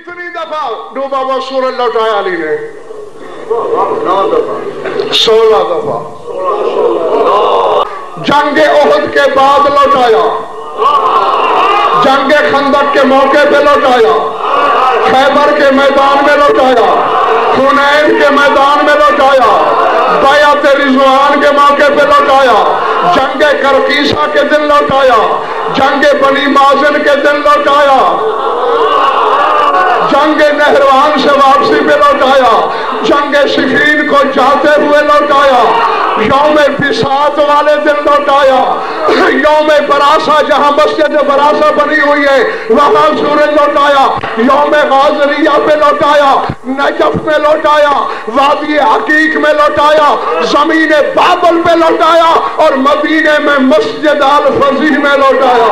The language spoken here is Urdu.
کتنی دفعہ ڈوبا ہوا سورج لوٹایا علی نے؟ 16 دفعہ. جنگ احد کے بعد لوٹایا، جنگ خندق کے موقع پہ لوٹایا، خیبر کے میدان میں لوٹایا، حنین کے میدان میں لوٹایا، بیعت رضوان کے موقع پہ لوٹایا، جنگ کرکیسہ کے دن لوٹایا، جنگ بنی مازن کے دن لوٹایا، جنگ نہروان سے واپسی پہ لوٹایا، جنگ صفین کو جاتے ہوئے لوٹایا، یوم بساط والے دن لوٹایا، یوم براسہ جہاں مسجد براسہ بنی ہوئی ہے وہاں سورج لوٹایا، یوم غازریہ پہ لوٹایا، نجف میں لوٹایا، وادی عقیق میں لوٹایا، زمین بابل پہ لوٹایا اور مدینے میں مسجد الفضیح میں لوٹایا.